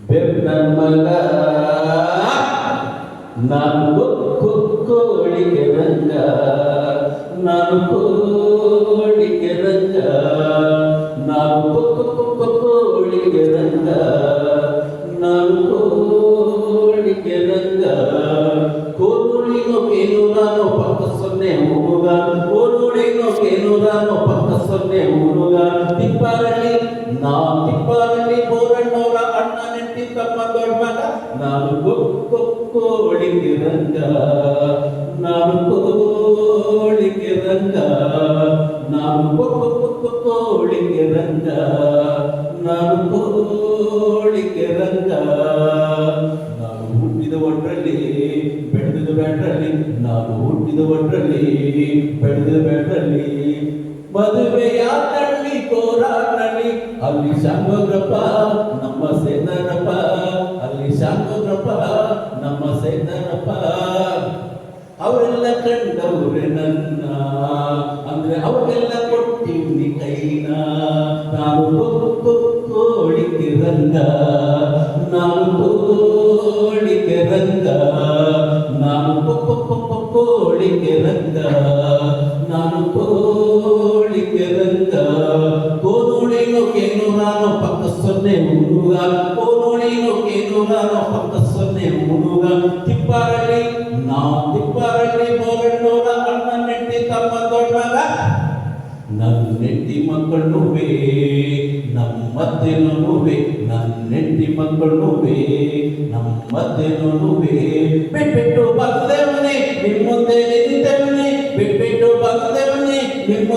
ಬೆನ್ನಮಗ ನಾನು ಕೋಳಿಗೆ ರಂಗ ನಾನು ಕೋಳಿಗೆ ರಂಗ ನಾನು ಕೋಳಿಗೆ ರಂಗ ನಾನು ಕೋಳಿಗೆ ರಂಗ ಕೋನುಳಿನೋ ಕೇನು ನಾನು ಪಕ್ಕ ಸೊನ್ನೆ ಹುಡುಗ ಕೋನುಳಿನೋ ಕೇನು ನಾನು ಪಕ್ಕ ಸೊನ್ನೆ ಹುಡುಗ ತಿಪ್ಪಾರಳ್ಳಿ ತಿಪ್ಪಾರಳ್ಳಿ ಬೋರಣ್ಣವರ ಅಣ್ಣ ನೆಟ್ಟಿ ತಮ್ಮ ದೊಡ್ಡ ಮಗ ನಾನು ಕೋಳಿಗೆ ರಂಗ ನಾನು ಕೋಳಿಗೆ ರಂಗ ನಾನು ಕೋಳಿಗೆ ರಂಗ ನಾನು ಕೋಳಿಗೆ ರಂಗ ನಾನು ಹುಟ್ಟಿದ ಒಟ್ರಲ್ಲಿ ಬೆಳೆದ ಬ್ಯಾಟ್ರಲ್ಲಿ ನಾನು ಹುಟ್ಟಿದ ಒಟ್ರಲ್ಲಿ ಬೆಳೆದ ಬ್ಯಾಟ್ರಲ್ಲಿ ಮದುವೆಯಾದಲ್ಲಿ ಕೋರಾನಲ್ಲಿ ಅಲ್ಲಿ ಶಾಂಗೋದ್ರಪ್ಪ ನಮ್ಮ ಸೇನರಪ್ಪ ಅಲ್ಲಿ ಶಾಂಗೋದ್ರಪ್ಪ ನಮ್ಮ ಸೇನರಪ್ಪ ಅವರೆಲ್ಲ ಕಂಡವ್ರೆ ನನ್ನ ಅಂದ್ರೆ ಅವರೆಲ್ಲ ಕೊಟ್ಟಿವ್ನಿ ಕೈನ ನಾನು ಕೋಳಿಗೆ ರಂಗ ನಾನು ಕೋಳಿಗೆ ರಂಗ ನಾನು ಕೋಳಿಗೆ ರಂಗ ನಾನು ಕೋಳಿಗೆ ರಂಗ ಕೋನುಳಿನೋ ಕೇನು ನಾನು ಪಕ್ಕ ಸೊನ್ನೆ ಹುಡುಗ ಕೋನುಳಿನೋ ಕೇನು ನಾನು ಪಕ್ಕ ಸೊನ್ನೆ ಹುಡುಗ ತಿಪ್ಪಾರಳ್ಳಿ ತಿಪ್ಪಾರಳ್ಳಿ ಬೋರಣ್ಣವರ ಅಣ್ಣ ನೆಟ್ಟಿ ತಮ್ಮ ದೊಡ್ಡ ಮಗ ನನ್ನ ನೆಟ್ಟಿ ಮಕ್ಕಳು ನುವ್ವೆ ನಮ್ಮತ್ತೇನು ನುವ್ವೆ ನನ್ನ ನೆಟ್ಟಿ ಮಕ್ಕಳು ನುವ್ವೆ ನಮ್ಮತ್ತೇನು ನುವ್ವೆ ಬಿಟ್ಬಿಟ್ಟು ಬಂದೆವನೇ ನಿಮ್ಮ ಮುಂದೆ ನಿಂತವನೇ ಬಿಟ್ಬಿಟ್ಟು ಬಂದೆವನೇ ನಿಮ್ಮ